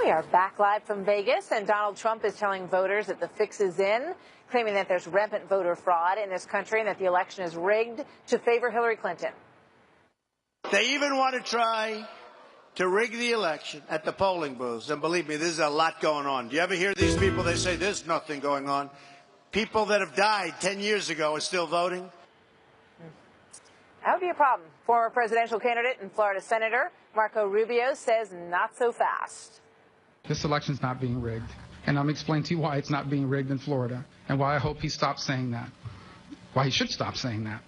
We are back live from Vegas, and Donald Trump is telling voters that the fix is in, claiming that there's rampant voter fraud in this country and that the election is rigged to favor Hillary Clinton. They even want to try to rig the election at the polling booths. And believe me, there's a lot going on. Do you ever hear these people? They say there's nothing going on. People that have died 10 years ago are still voting. That would be a problem. Former presidential candidate and Florida Senator Marco Rubio says not so fast. This election's not being rigged. And I'm explaining to you why it's not being rigged in Florida and why I hope he stops saying that. Why he should stop saying that.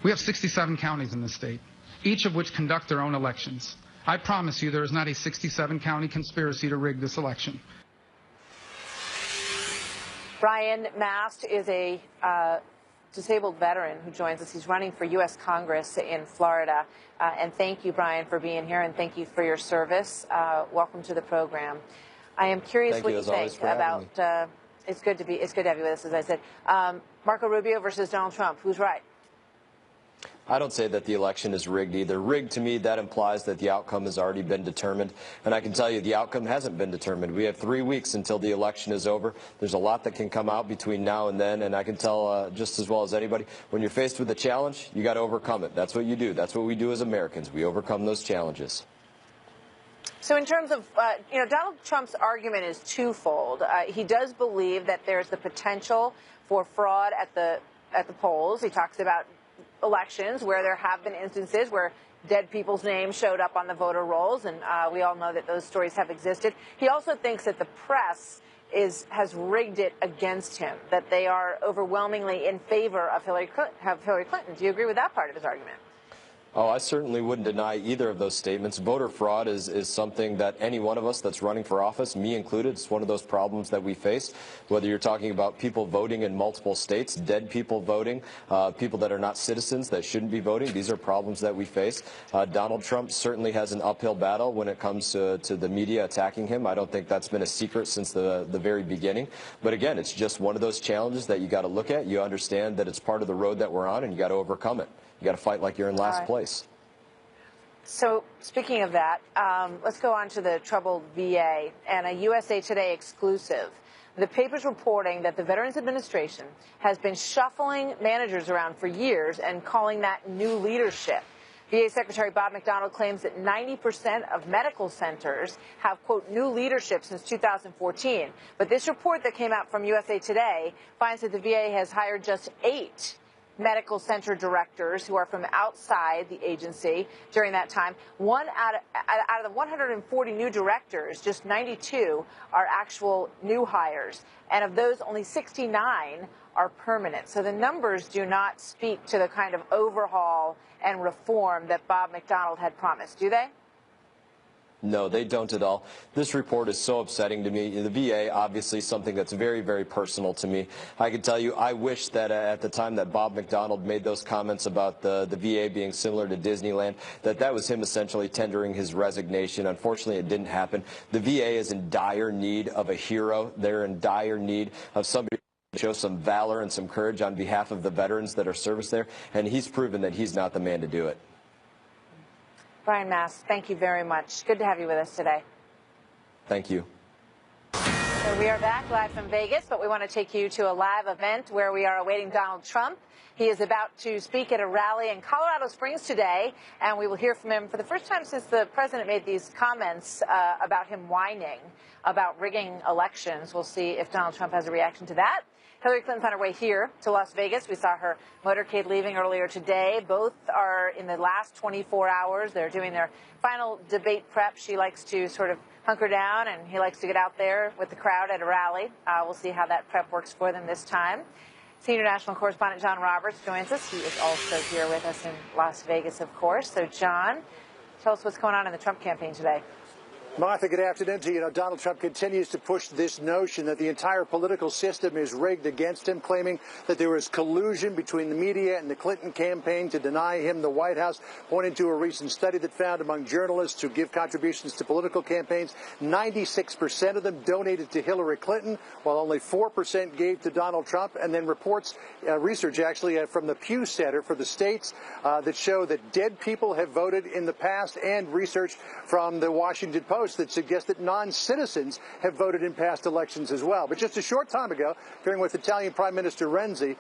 We have 67 counties in the state, each of which conduct their own elections. I promise you there is not a 67-county conspiracy to rig this election. Brian Mast is a disabled veteran who joins us. He's running for U.S. Congress in Florida. And thank you, Brian, for being here, and thank you for your service. Welcome to the program. I am curious what you think about. It's good to have you with us, as I said. Marco Rubio versus Donald Trump. Who's right? I don't say that the election is rigged either. Rigged, to me, that implies that the outcome has already been determined. And I can tell you the outcome hasn't been determined. We have 3 weeks until the election is over. There's a lot that can come out between now and then. And I can tell just as well as anybody, when you're faced with a challenge, you got to overcome it. That's what you do. That's what we do as Americans. We overcome those challenges. So in terms of, Donald Trump's argument is twofold. He does believe that there's the potential for fraud at the polls. He talks about elections where there have been instances where dead people's names showed up on the voter rolls, and we all know that those stories have existed. He also thinks that the press has rigged it against him, that they are overwhelmingly in favor of Hillary Clinton. Do you agree with that part of his argument? Oh, I certainly wouldn't deny either of those statements. Voter fraud is something that any one of us that's running for office, me included, it's one of those problems that we face. Whether you're talking about people voting in multiple states, dead people voting, people that are not citizens that shouldn't be voting, these are problems that we face. Donald Trump certainly has an uphill battle when it comes to the media attacking him. I don't think that's been a secret since the very beginning. But again, it's just one of those challenges that you got to look at. You understand that it's part of the road that we're on, and you got to overcome it. You got to fight like you're in last place. So speaking of that, let's go on to the troubled VA and a USA Today exclusive. The paper's reporting that the Veterans Administration has been shuffling managers around for years and calling that new leadership. VA Secretary Bob McDonald claims that 90% of medical centers have, quote, new leadership since 2014. But this report that came out from USA Today finds that the VA has hired just 8 medical center directors who are from outside the agency during that time. Out of the 140 new directors, just 92 are actual new hires. And of those, only 69 are permanent. So the numbers do not speak to the kind of overhaul and reform that Bob McDonald had promised, do they? No, they don't at all. This report is so upsetting to me. The VA, obviously, something that's very, very personal to me. I can tell you, I wish that at the time that Bob McDonald made those comments about the VA being similar to Disneyland, that was him essentially tendering his resignation. Unfortunately, it didn't happen. The VA is in dire need of a hero. They're in dire need of somebody to show some valor and some courage on behalf of the veterans that are serviced there, and he's proven that he's not the man to do it. Brian Mast, thank you very much. Good to have you with us today. Thank you. So we are back live from Vegas, but we want to take you to a live event where we are awaiting Donald Trump. He is about to speak at a rally in Colorado Springs today, and we will hear from him for the first time since the president made these comments about him whining about rigging elections. We'll see if Donald Trump has a reaction to that. Hillary Clinton's on her way here to Las Vegas. We saw her motorcade leaving earlier today. Both are in the last 24 hours. They're doing their final debate prep. She likes to sort of hunker down, and he likes to get out there with the crowd at a rally. We'll see how that prep works for them this time. Senior national correspondent John Roberts joins us. He is also here with us in Las Vegas, of course. So, John, tell us what's going on in the Trump campaign today. Martha, good afternoon to you. Donald Trump continues to push this notion that the entire political system is rigged against him, claiming that there was collusion between the media and the Clinton campaign to deny him the White House, pointing to a recent study that found among journalists who give contributions to political campaigns, 96% of them donated to Hillary Clinton, while only 4% gave to Donald Trump. And then reports, research actually from the Pew Center for the states that show that dead people have voted in the past, and research from the Washington Post Post that suggests that non-citizens have voted in past elections as well. But just a short time ago, appearing with Italian Prime Minister Renzi,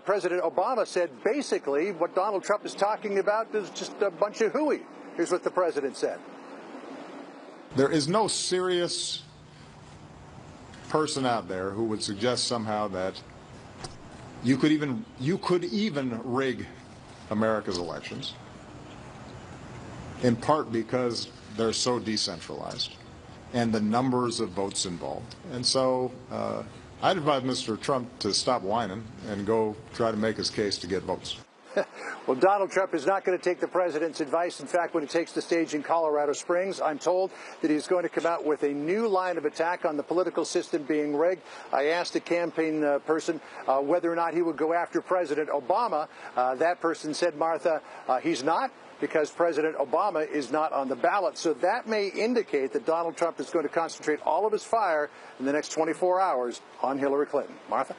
President Obama said basically what Donald Trump is talking about is just a bunch of hooey. Here's what the president said. There is no serious person out there who would suggest somehow that you could even rig America's elections, in part because they're so decentralized and the numbers of votes involved. And so I'd advise Mr. Trump to stop whining and go try to make his case to get votes. Well, Donald Trump is not going to take the president's advice. In fact, when he takes the stage in Colorado Springs, I'm told that he's going to come out with a new line of attack on the political system being rigged. I asked a campaign person whether or not he would go after President Obama. That person said, Martha, he's not, because President Obama is not on the ballot. So that may indicate that Donald Trump is going to concentrate all of his fire in the next 24 hours on Hillary Clinton. Martha?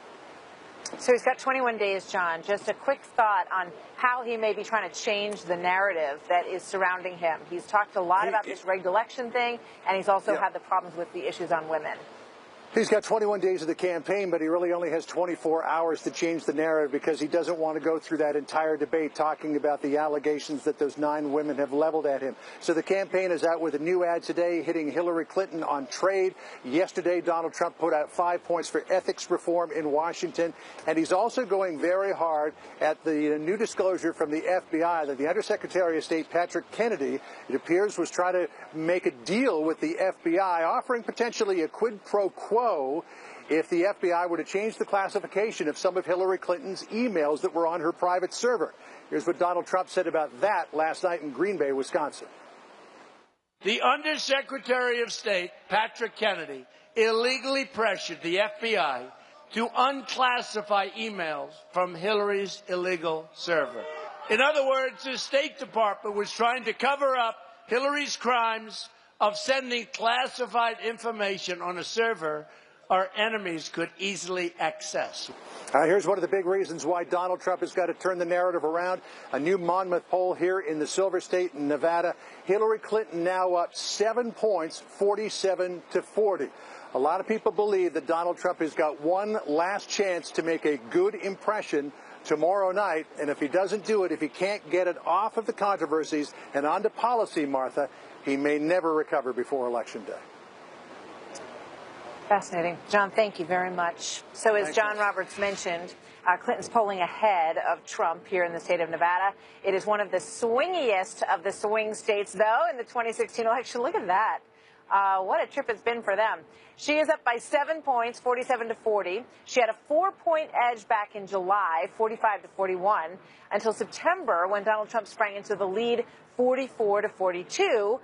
So he's got 21 days, John. Just a quick thought on how he may be trying to change the narrative that is surrounding him. He's talked a lot about this rigged election thing, and he's also had the problems with the issues on women. He's got 21 days of the campaign, but he really only has 24 hours to change the narrative because he doesn't want to go through that entire debate talking about the allegations that those 9 women have leveled at him. So the campaign is out with a new ad today hitting Hillary Clinton on trade. Yesterday, Donald Trump put out 5 points for ethics reform in Washington, and he's also going very hard at the new disclosure from the FBI that the Undersecretary of State, Patrick Kennedy, it appears was trying to make a deal with the FBI, offering potentially a quid pro quo if the FBI were to change the classification of some of Hillary Clinton's emails that were on her private server. Here's what Donald Trump said about that last night in Green Bay, Wisconsin. The Undersecretary of State, Patrick Kennedy, illegally pressured the FBI to unclassify emails from Hillary's illegal server. In other words, the State Department was trying to cover up Hillary's crimes of sending classified information on a server our enemies could easily access. Here's one of the big reasons why Donald Trump has got to turn the narrative around. A new Monmouth poll here in the Silver State in Nevada. Hillary Clinton now up 7 points, 47-40. A lot of people believe that Donald Trump has got one last chance to make a good impression tomorrow night, and if he doesn't do it, if he can't get it off of the controversies and onto policy, Martha, he may never recover before Election Day. Fascinating. John, thank you very much. So as John Roberts mentioned, Clinton's polling ahead of Trump here in the state of Nevada. It is one of the swingiest of the swing states, though, in the 2016 election. Look at that. What a trip it's been for them. She is up by 7 points, 47-40. She had a 4-point edge back in July, 45-41, until September when Donald Trump sprang into the lead, 44-42.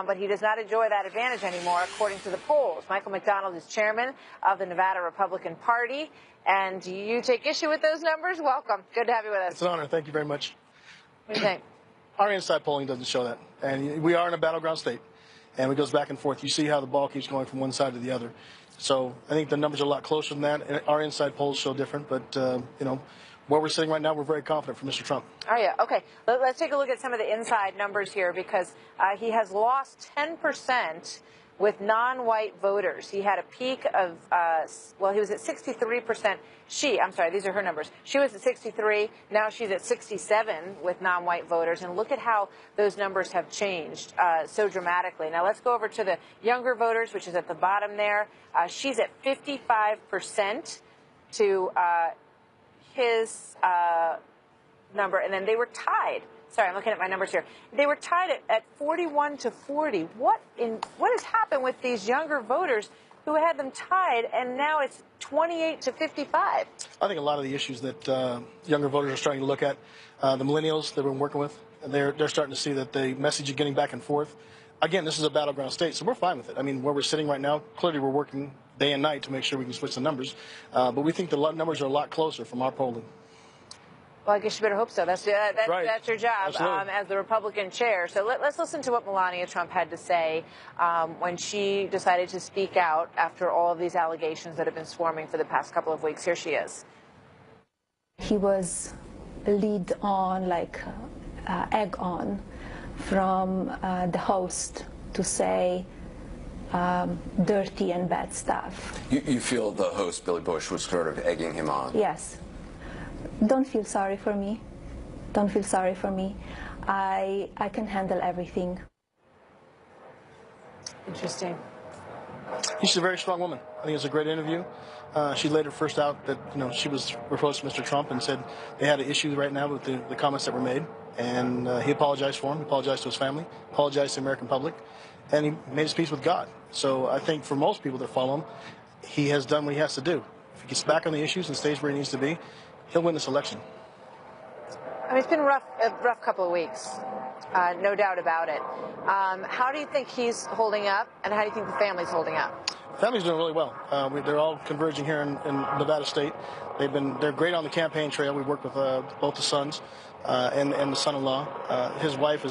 But he does not enjoy that advantage anymore, according to the polls. Michael McDonald is chairman of the Nevada Republican Party. And you take issue with those numbers? Welcome. Good to have you with us. It's an honor. Thank you very much. What do you think? Our inside polling doesn't show that. And we are in a battleground state. And it goes back and forth. You see how the ball keeps going from one side to the other. So I think the numbers are a lot closer than that. And our inside polls show different. But, where we're sitting right now, we're very confident for Mr. Trump. Are you? Okay. Let's take a look at some of the inside numbers here because he has lost 10% with non-white voters. He had a peak of, he was at 63%. These are her numbers. She was at 63. Now she's at 67 with non-white voters. And look at how those numbers have changed so dramatically. Now let's go over to the younger voters, which is at the bottom there. She's at 55% to his number. And then they were tied. Sorry, I'm looking at my numbers here. They were tied at 41-40. What has happened with these younger voters who had them tied, and now it's 28-55? I think a lot of the issues that younger voters are starting to look at, the millennials that we've been working with, they're starting to see that the message is getting back and forth. Again, this is a battleground state, so we're fine with it. I mean, where we're sitting right now, clearly we're working day and night to make sure we can switch the numbers. But we think the numbers are a lot closer from our polling. Well, I guess you better hope so. That's your job as the Republican chair. So let's listen to what Melania Trump had to say when she decided to speak out after all of these allegations that have been swarming for the past couple of weeks. Here she is. He was lead on, egg on, from the host to say dirty and bad stuff. You feel the host, Billy Bush, was sort of egging him on? Yes. Don't feel sorry for me. Don't feel sorry for me. I can handle everything. Interesting. She's a very strong woman. I think it's a great interview. She later first out that she was approached Mr. Trump and said they had an issue right now with the comments that were made, and he apologized for him, apologized to his family, apologized to the American public, and he made his peace with God. So I think for most people that follow him, he has done what he has to do. If he gets back on the issues and stays where he needs to be, he'll win this election. I mean, it's been a rough couple of weeks, no doubt about it. How do you think he's holding up, and how do you think the family's holding up? The family's doing really well. They're all converging here in Nevada State. They're great on the campaign trail. We've worked with both the sons and the son-in-law. His wife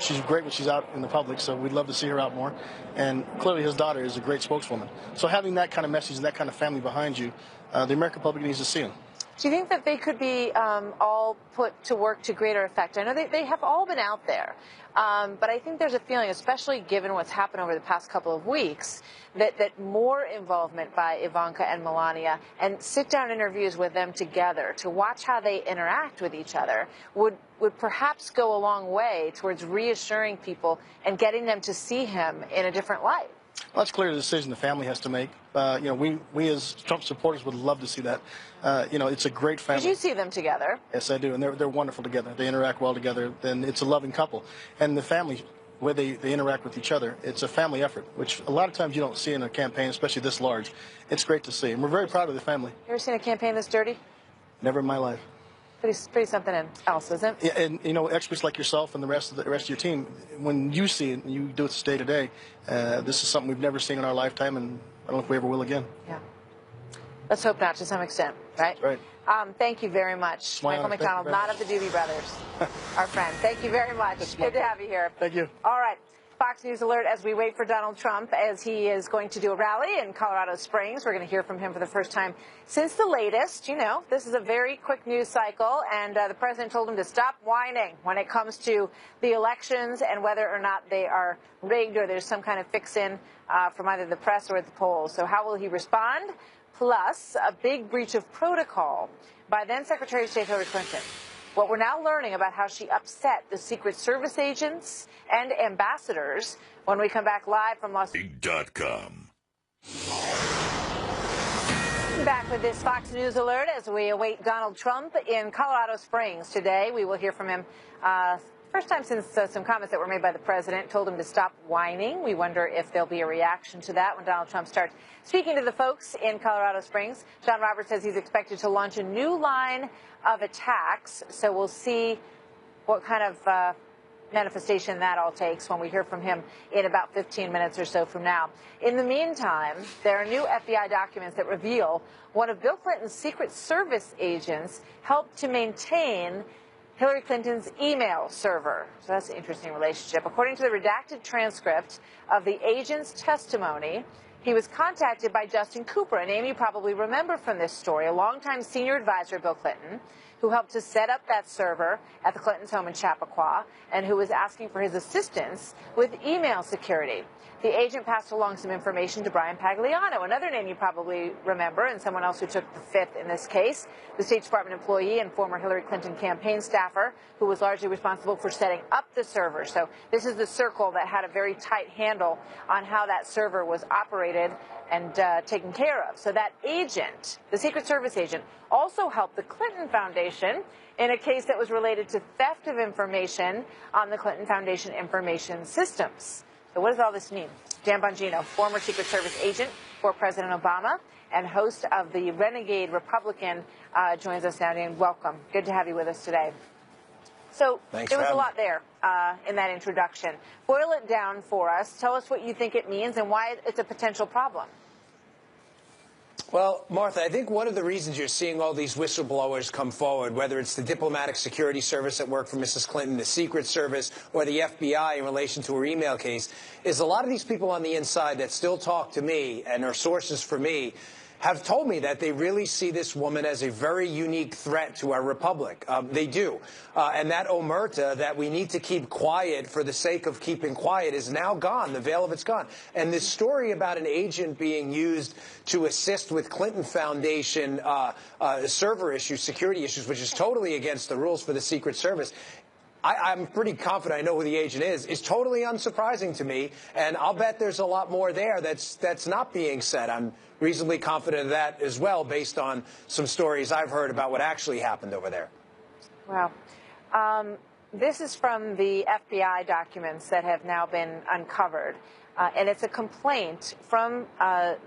she's great when she's out in the public, so we'd love to see her out more. And clearly his daughter is a great spokeswoman. So having that kind of message and that kind of family behind you, the American public needs to see him. Do you think that they could be all put to work to greater effect? I know they have all been out there, but I think there's a feeling, especially given what's happened over the past couple of weeks, that more involvement by Ivanka and Melania and sit-down interviews with them together to watch how they interact with each other would perhaps go a long way towards reassuring people and getting them to see him in a different light. Well, that's clearly a decision the family has to make. We as Trump supporters would love to see that. It's a great family. Did you see them together? Yes, I do, and they're wonderful together. They interact well together, and it's a loving couple. And the family, where they interact with each other, it's a family effort, which a lot of times you don't see in a campaign, especially this large. It's great to see, and we're very proud of the family. You ever seen a campaign this dirty? Never in my life. Pretty something else, isn't it? Yeah, and experts like yourself and the rest of your team, when you see it and you do it day to day, this is something we've never seen in our lifetime, and I don't know if we ever will again. Yeah. Let's hope not, to some extent, right? Right. Thank you very much, Michael McDonald, not of the Doobie Brothers, our friend. Thank you very much. Good to have you here. Thank you. All right. Fox News alert as we wait for Donald Trump as he is going to do a rally in Colorado Springs. We're going to hear from him for the first time since the latest. This is a very quick news cycle, and the president told him to stop whining when it comes to the elections and whether or not they are rigged or there's some kind of fix-in from either the press or at the polls. So how will he respond? Plus, a big breach of protocol by then Secretary of State Hillary Clinton. What we're now learning about how she upset the Secret Service agents and ambassadors when we come back live from Las Vegas. Back with this Fox News alert as we await Donald Trump in Colorado Springs today. We will hear from him first time since some comments that were made by the president told him to stop whining. We wonder if there'll be a reaction to that when Donald Trump starts speaking to the folks in Colorado Springs. John Roberts says he's expected to launch a new line of attacks, so we'll see what kind of manifestation that all takes when we hear from him in about 15 minutes or so from now. In the meantime, there are new FBI documents that reveal one of Bill Clinton's Secret Service agents helped to maintain Hillary Clinton's email server. So that's an interesting relationship. According to the redacted transcript of the agent's testimony, he was contacted by Justin Cooper, a name you probably remember from this story, a longtime senior advisor of Bill Clinton, who helped to set up that server at the Clintons' home in Chappaqua, and who was asking for his assistance with email security. The agent passed along some information to Brian Pagliano, another name you probably remember, and someone else who took the fifth in this case, the State Department employee and former Hillary Clinton campaign staffer, who was largely responsible for setting up the server. So this is the circle that had a very tight handle on how that server was operated and taken care of. So that agent, the Secret Service agent, also helped the Clinton Foundation in a case that was related to theft of information on the Clinton Foundation information systems. So what does all this mean? Dan Bongino, former Secret Service agent for President Obama and host of the Renegade Republican, joins us now. Dan, welcome. Good to have you with us today. So there was a lot there in that introduction. Boil it down for us. Tell us what you think it means and why it's a potential problem. Well, Martha, I think one of the reasons you're seeing all these whistleblowers come forward, whether it's the Diplomatic Security Service that worked for Mrs. Clinton, the Secret Service, or the FBI in relation to her email case, is a lot of these people on the inside that still talk to me and are sources for me have told me that they really see this woman as a very unique threat to our republic. They do. And that omerta that we need to keep quiet for the sake of keeping quiet is now gone. The veil of it's gone. And this story about an agent being used to assist with Clinton Foundation server issues, security issues, which is totally against the rules for the Secret Service, I'm pretty confident I know who the agent is totally unsurprising to me, and I'll bet there's a lot more there that's not being said. I'm reasonably confident of that as well, based on some stories I've heard about what actually happened over there. Wow. This is from the FBI documents that have now been uncovered, and it's a complaint from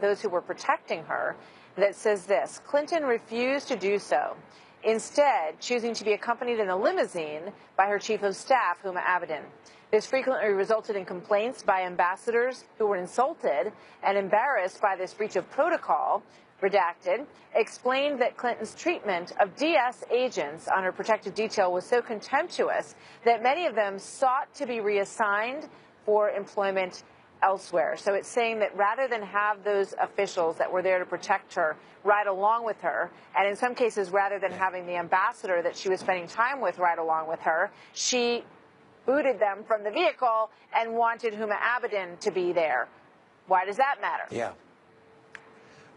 those who were protecting her that says this: Clinton refused to do so, instead choosing to be accompanied in a limousine by her chief of staff, Huma Abedin. This frequently resulted in complaints by ambassadors who were insulted and embarrassed by this breach of protocol. Redacted explained that Clinton's treatment of DS agents on her protective detail was so contemptuous that many of them sought to be reassigned for employment elsewhere. So it's saying that rather than have those officials that were there to protect her ride along with her, and in some cases rather than having the ambassador that she was spending time with ride along with her, she booted them from the vehicle and wanted Huma Abedin to be there. Why does that matter? Yeah.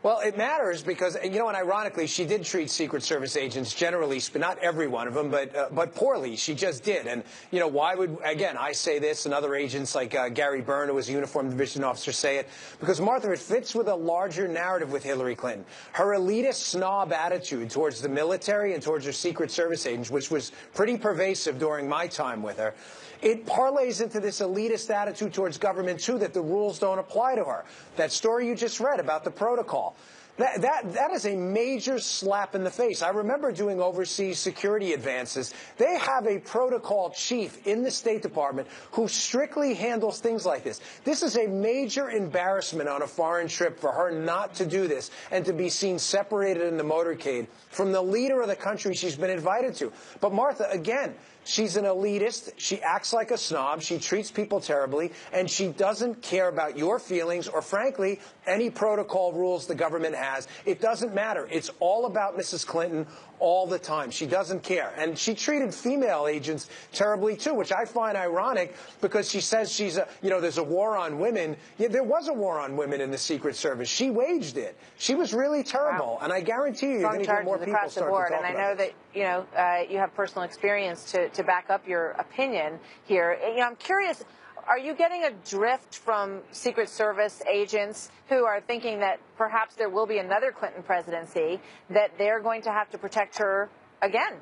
Well, it matters because, and ironically, she did treat Secret Service agents generally, but not every one of them, but poorly. She just did. And, why would, again, I say this and other agents like Gary Byrne, who was a uniformed division officer, say it? Because, Martha, it fits with a larger narrative with Hillary Clinton. Her elitist snob attitude towards the military and towards her Secret Service agents, which was pretty pervasive during my time with her, it parlays into this elitist attitude towards government, too, that the rules don't apply to her. That story you just read about the protocol. That is a major slap in the face. I remember doing overseas security advances. They have a protocol chief in the State Department who strictly handles things like this. This is a major embarrassment on a foreign trip for her not to do this and to be seen separated in the motorcade from the leader of the country she's been invited to. But Martha, again, she's an elitist. She acts like a snob. She treats people terribly, and she doesn't care about your feelings or, frankly, any protocol rules the government has. It doesn't matter. It's all about Mrs. Clinton all the time. She doesn't care. And she treated female agents terribly, too, which I find ironic because she says there's a war on women. Yeah, there was a war on women in the Secret Service. She waged it. She was really terrible. Wow. And I guarantee you're going to get more people start to talk about it. And I know that, you have personal experience to back up your opinion here. I'm curious, are you getting a drift from Secret Service agents who are thinking that perhaps there will be another Clinton presidency, that they're going to have to protect her again?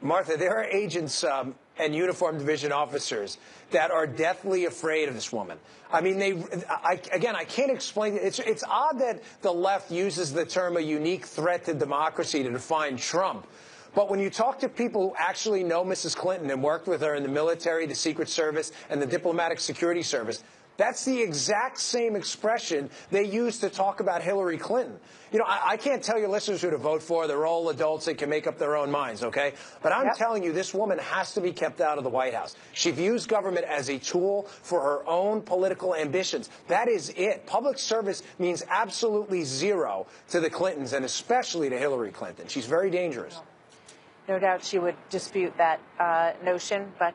Martha, there are agents and uniformed division officers that are deathly afraid of this woman. I mean, I can't explain it. It's odd that the left uses the term a unique threat to democracy to define Trump. But when you talk to people who actually know Mrs. Clinton and worked with her in the military, the Secret Service, and the Diplomatic Security Service, that's the exact same expression they use to talk about Hillary Clinton. I can't tell your listeners who to vote for. They're all adults. They can make up their own minds, okay? But I'm telling you, this woman has to be kept out of the White House. She views government as a tool for her own political ambitions. That is it. Public service means absolutely zero to the Clintons, and especially to Hillary Clinton. She's very dangerous. No doubt she would dispute that notion, but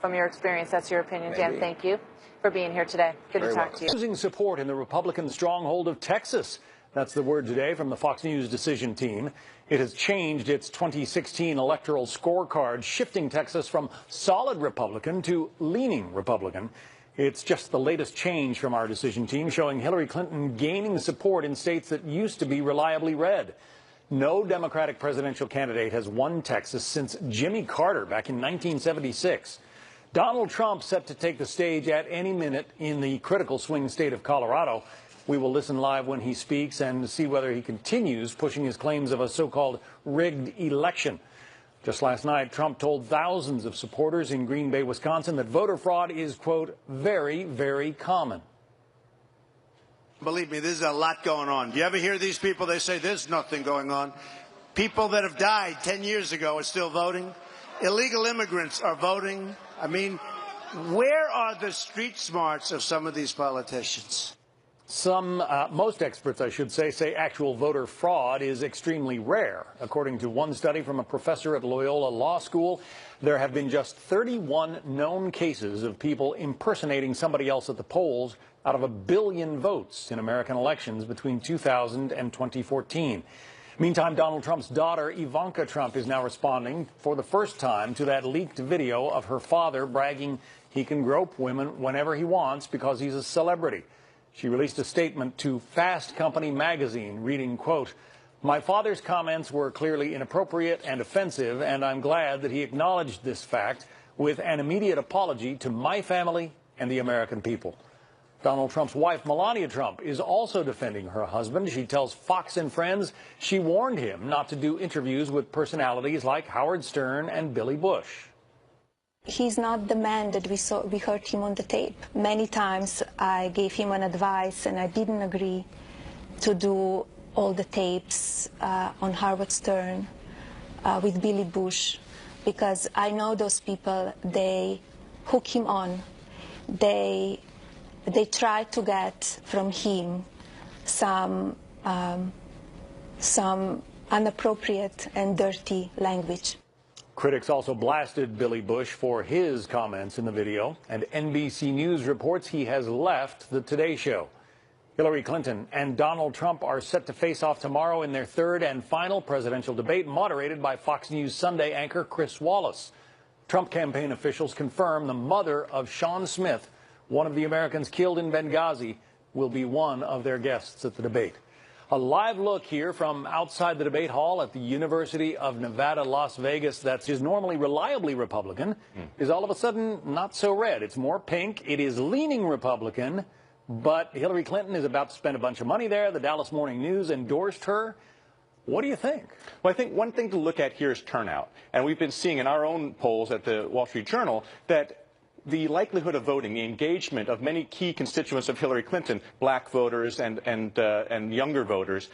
from your experience, that's your opinion. Dan, thank you for being here today. Good to talk to you. Losing support in the Republican stronghold of Texas. That's the word today from the Fox News decision team. It has changed its 2016 electoral scorecard, shifting Texas from solid Republican to leaning Republican. It's just the latest change from our decision team, showing Hillary Clinton gaining support in states that used to be reliably red. No Democratic presidential candidate has won Texas since Jimmy Carter back in 1976. Donald Trump set to take the stage at any minute in the critical swing state of Colorado. We will listen live when he speaks and see whether he continues pushing his claims of a so-called rigged election. Just last night, Trump told thousands of supporters in Green Bay, Wisconsin, that voter fraud is, quote, very, very common. Believe me, there's a lot going on. Do you ever hear these people? They say there's nothing going on. People that have died 10 years ago are still voting. Illegal immigrants are voting. I mean, where are the street smarts of some of these politicians? Most experts, I should say actual voter fraud is extremely rare. According to one study from a professor at Loyola Law School, there have been just 31 known cases of people impersonating somebody else at the polls out of 1 billion votes in American elections between 2000 and 2014. Meantime, Donald Trump's daughter, Ivanka Trump, is now responding for the first time to that leaked video of her father bragging he can grope women whenever he wants because he's a celebrity. She released a statement to Fast Company magazine reading, quote, "My father's comments were clearly inappropriate and offensive, and I'm glad that he acknowledged this fact with an immediate apology to my family and the American people." Donald Trump's wife, Melania Trump, is also defending her husband. She tells Fox and Friends she warned him not to do interviews with personalities like Howard Stern and Billy Bush. He's not the man that we heard him on the tape. Many times I gave him an advice and I didn't agree to do all the tapes on Howard Stern with Billy Bush because I know those people, they hook him on. They try to get from him some inappropriate and dirty language. Critics also blasted Billy Bush for his comments in the video, and NBC News reports he has left the Today Show. Hillary Clinton and Donald Trump are set to face off tomorrow in their third and final presidential debate, moderated by Fox News Sunday anchor Chris Wallace. Trump campaign officials confirm the mother of Sean Smith, one of the Americans killed in Benghazi, will be one of their guests at the debate. A live look here from outside the debate hall at the University of Nevada, Las Vegas, that is normally reliably Republican, is all of a sudden not so red. It's more pink. It is leaning Republican, but Hillary Clinton is about to spend a bunch of money there. The Dallas Morning News endorsed her. What do you think? Well, I think one thing to look at here is turnout. And we've been seeing in our own polls at the Wall Street Journal that the likelihood of voting, the engagement of many key constituents of Hillary Clinton, black voters and younger voters,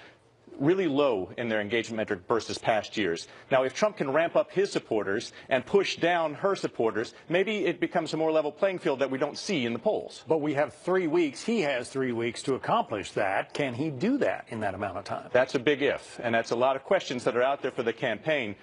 really low in their engagement metric versus past years. Now, if Trump can ramp up his supporters and push down her supporters, maybe it becomes a more level playing field that we don't see in the polls. But we have 3 weeks. He has 3 weeks to accomplish that. Can he do that in that amount of time? That's a big if, and that's a lot of questions that are out there for the campaign.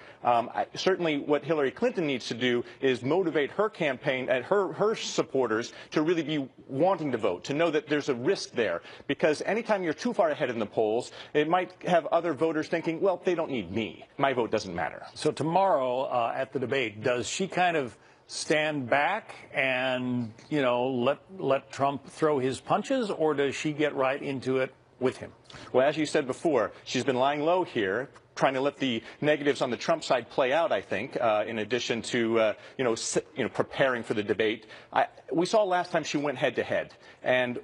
Certainly what Hillary Clinton needs to do is motivate her campaign and her supporters to really be wanting to vote, to know that there's a risk there. Because anytime you're too far ahead in the polls, it might have other voters thinking, well, they don't need me. My vote doesn't matter. So tomorrow at the debate, does she kind of stand back and, you know, let Trump throw his punches, or does she get right into it with him? Well, as you said before, she's been lying low here, trying to let the negatives on the Trump side play out, I think, in addition to, preparing for the debate. We saw last time she went head-to-head, and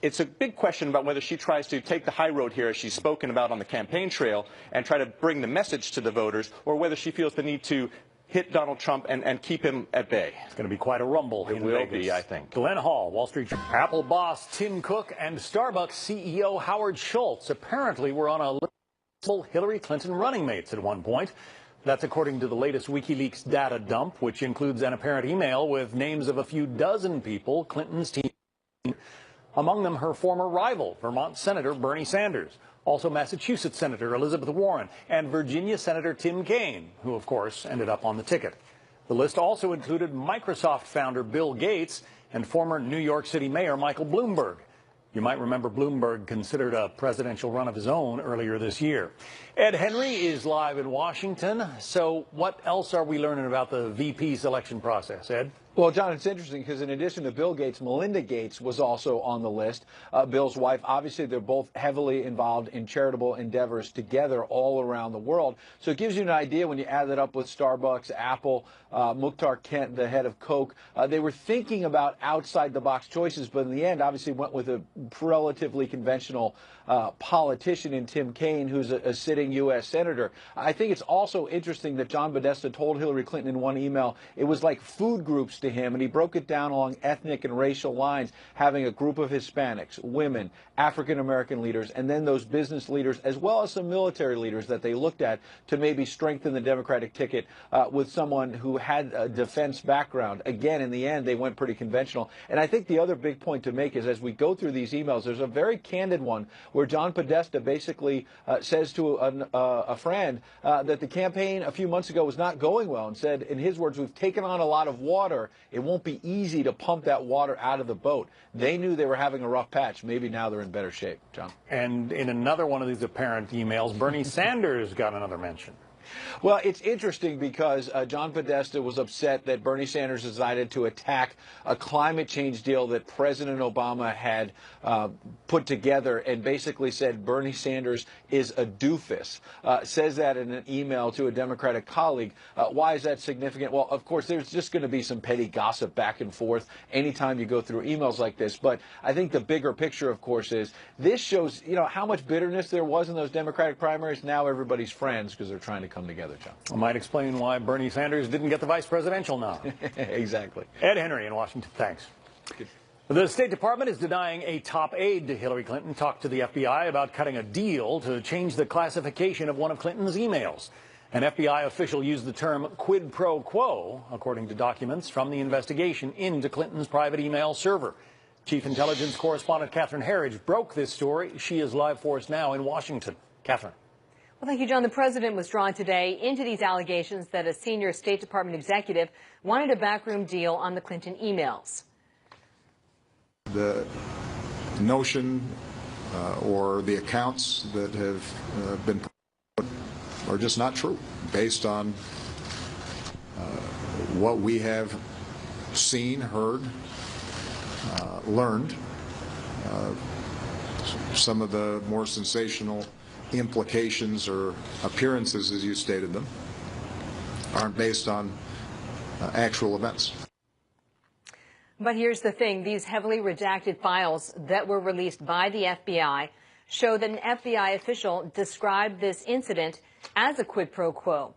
it's a big question about whether she tries to take the high road here, as she's spoken about on the campaign trail, and try to bring the message to the voters, or whether she feels the need to hit Donald Trump and keep him at bay. It's going to be quite a rumble. It will be, I think. Glenn Hall, Wall Street Journal. Apple boss Tim Cook and Starbucks CEO Howard Schultz apparently were on a list of Hillary Clinton running mates at one point. That's according to the latest WikiLeaks data dump, which includes an apparent email with names of a few dozen people Clinton's team, among them her former rival, Vermont Senator Bernie Sanders, also Massachusetts Senator Elizabeth Warren, and Virginia Senator Tim Kaine, who, of course, ended up on the ticket. The list also included Microsoft founder Bill Gates and former New York City Mayor Michael Bloomberg. You might remember Bloomberg considered a presidential run of his own earlier this year. Ed Henry is live in Washington. So what else are we learning about the VP selection process, Ed? Well, John, it's interesting because in addition to Bill Gates, Melinda Gates was also on the list. Bill's wife. Obviously, they're both heavily involved in charitable endeavors together all around the world. So it gives you an idea when you add that up with Starbucks, Apple, Mukhtar Kent, the head of Coke. They were thinking about outside-the-box choices, but in the end, obviously went with a relatively conventional politician in Tim Kaine, who's a sitting U.S. senator. I think it's also interesting that John Podesta told Hillary Clinton in one email it was like food groups to him, and he broke it down along ethnic and racial lines, having a group of Hispanics, women, African-American leaders, and then those business leaders, as well as some military leaders that they looked at to maybe strengthen the Democratic ticket with someone who had a defense background. Again, in the end, they went pretty conventional. And I think the other big point to make is, as we go through these emails, there's a very candid one where John Podesta basically says to a friend that the campaign a few months ago was not going well, and said, in his words, we've taken on a lot of water. It won't be easy to pump that water out of the boat. They knew they were having a rough patch. Maybe now they're in better shape. John. And in another one of these apparent emails, Bernie Sanders got another mention. Well, it's interesting because John Podesta was upset that Bernie Sanders decided to attack a climate change deal that President Obama had put together, and basically said Bernie Sanders is a doofus. Says that in an email to a Democratic colleague. Why is that significant? Well, of course, there's just going to be some petty gossip back and forth anytime you go through emails like this. But I think the bigger picture, of course, is this shows, how much bitterness there was in those Democratic primaries. Now everybody's friends because they're trying to come together, John. I might explain why Bernie Sanders didn't get the vice presidential nod. Exactly. Ed Henry in Washington, thanks. Good. The State Department is denying a top aide to Hillary Clinton talked to the FBI about cutting a deal to change the classification of one of Clinton's emails. An FBI official used the term quid pro quo, according to documents from the investigation into Clinton's private email server. Chief Intelligence Correspondent Catherine Herridge broke this story. She is live for us now in Washington. Catherine. Well, thank you, John. The president was drawn today into these allegations that a senior State Department executive wanted a backroom deal on the Clinton emails. The notion or the accounts that have been put are just not true, based on what we have seen, heard, learned. Some of the more sensational implications or appearances, as you stated them, aren't based on actual events. But here's the thing. These heavily redacted files that were released by the FBI show that an FBI official described this incident as a quid pro quo.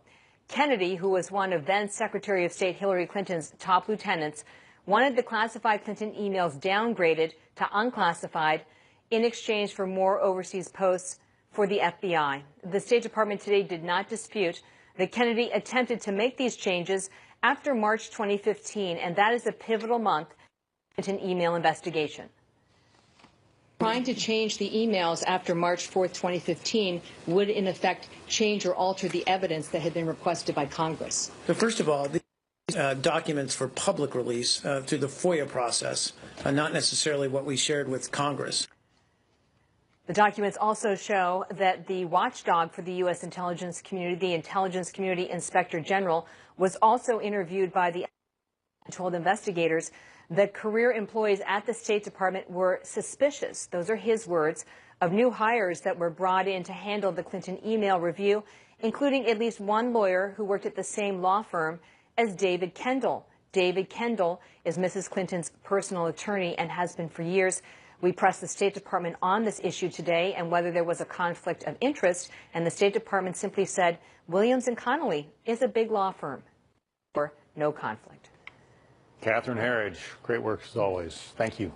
Kennedy, who was one of then Secretary of State Hillary Clinton's top lieutenants, wanted the classified Clinton emails downgraded to unclassified in exchange for more overseas posts for the FBI. The State Department today did not dispute that Kennedy attempted to make these changes after March 2015, and that is a pivotal month in an email investigation. Trying to change the emails after March 4th, 2015 would, in effect, change or alter the evidence that had been requested by Congress. So first of all, these documents for public release through the FOIA process, not necessarily what we shared with Congress. The documents also show that the watchdog for the U.S. intelligence community, the Intelligence Community Inspector General, was also interviewed by the and told investigators that career employees at the State Department were suspicious, those are his words, of new hires that were brought in to handle the Clinton email review, including at least one lawyer who worked at the same law firm as David Kendall. David Kendall is Mrs. Clinton's personal attorney and has been for years. We pressed the State Department on this issue today and whether there was a conflict of interest, and the State Department simply said Williams & Connolly is a big law firm. Or no conflict. Catherine Herridge, great work as always. Thank you.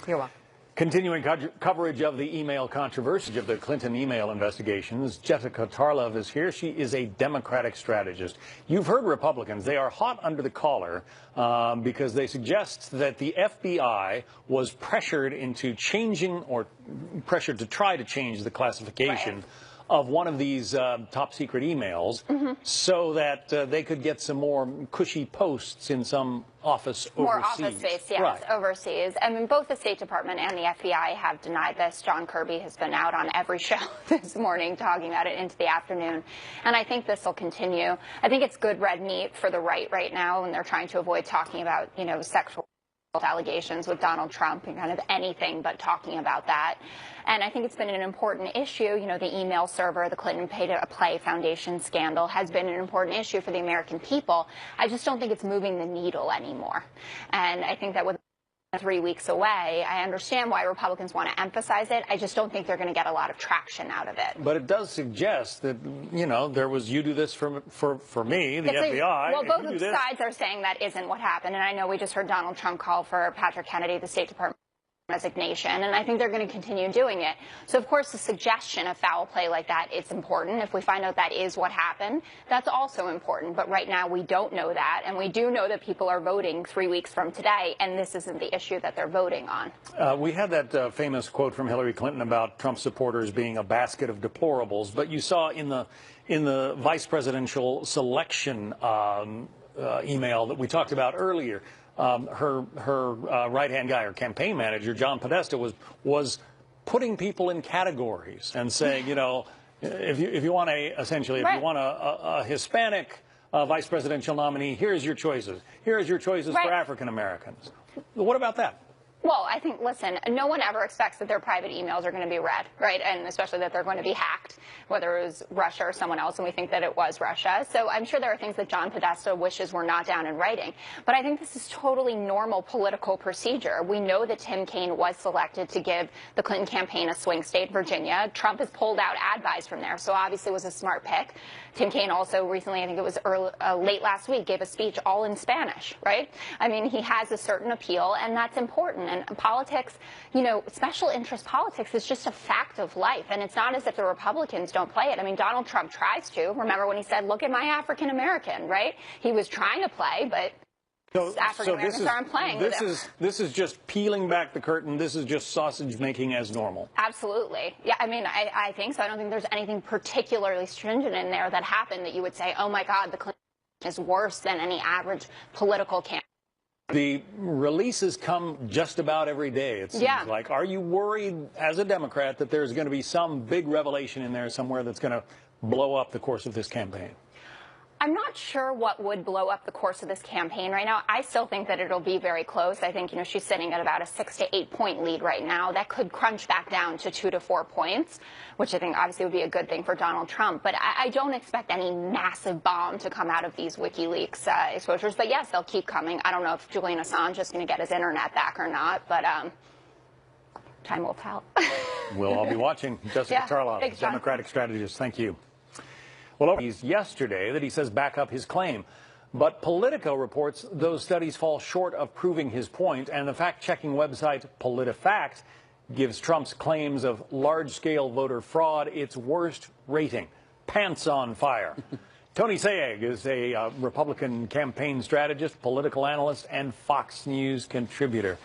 You're welcome. Continuing coverage of the email controversy of the Clinton email investigations, Jessica Tarlov is here. She is a Democratic strategist. You've heard Republicans. They are hot under the collar because they suggest that the FBI was pressured into changing or pressured to try to change the classification of one of these top secret emails so that they could get some more cushy posts in some office overseas. More office space, yes, overseas. I mean, both the State Department and the FBI have denied this. John Kirby has been out on every show this morning talking about it into the afternoon. And I think this will continue. I think it's good red meat for the right now when they're trying to avoid talking about, sexual allegations with Donald Trump and kind of anything but talking about that. And I think it's been an important issue. The email server, the Clinton Pay-to-Play Foundation scandal has been an important issue for the American people. I just don't think it's moving the needle anymore. And I think that with 3 weeks away. I understand why Republicans want to emphasize it. I just don't think they're going to get a lot of traction out of it. But it does suggest that, you know, there was you do this for me, the FBI. Well, both sides are saying that isn't what happened. And I know we just heard Donald Trump call for Patrick Kennedy, the State Department resignation, and I think they're going to continue doing it. So, of course, the suggestion of foul play like that, it's important. If we find out that is what happened, that's also important. But right now we don't know that, and we do know that people are voting 3 weeks from today, and this isn't the issue that they're voting on. We had that famous quote from Hillary Clinton about Trump supporters being a basket of deplorables, but you saw in the vice presidential selection email that we talked about earlier, her right-hand guy, her campaign manager, John Podesta, was putting people in categories and saying, you know, if you want a Hispanic vice presidential nominee, here's your choices. Here's your choices for African Americans. What about that? Well, I think, listen, no one ever expects that their private emails are going to be read, right? And especially that they're going to be hacked, whether it was Russia or someone else, and we think that it was Russia. So I'm sure there are things that John Podesta wishes were not down in writing. But I think this is totally normal political procedure. We know that Tim Kaine was selected to give the Clinton campaign a swing state, Virginia. Trump has pulled out ad buys from there, so obviously it was a smart pick. Tim Kaine also recently, I think it was late last week, gave a speech all in Spanish, right? I mean, he has a certain appeal, and that's important. And politics, you know, special interest politics is just a fact of life. And it's not as if the Republicans don't play it. I mean, Donald Trump tries to. Remember when he said, look at my African American, right? He was trying to play, but African Americans aren't playing. This is just peeling back the curtain. This is just sausage making as normal. Absolutely. Yeah, I mean, I think so. I don't think there's anything particularly stringent in there that happened that you would say, oh, my God, the Clinton is worse than any average political campaign. The releases come just about every day, it seems like. Are you worried, as a Democrat, that there's going to be some big revelation in there somewhere that's going to blow up the course of this campaign? I'm not sure what would blow up the course of this campaign right now. I still think that it'll be very close. I think, you know, she's sitting at about a 6 to 8 point lead right now. That could crunch back down to 2 to 4 points, which I think obviously would be a good thing for Donald Trump. But I don't expect any massive bomb to come out of these WikiLeaks exposures. But yes, they'll keep coming. I don't know if Julian Assange is going to get his internet back or not, but time will tell. We'll all be watching. Jessica Tarlov, Democratic strategist. Thank you. Well, he's yesterday that he says back up his claim. But Politico reports those studies fall short of proving his point, and the fact-checking website PolitiFact gives Trump's claims of large-scale voter fraud its worst rating. Pants on fire. Tony Sayegh is a Republican campaign strategist, political analyst, and Fox News contributor.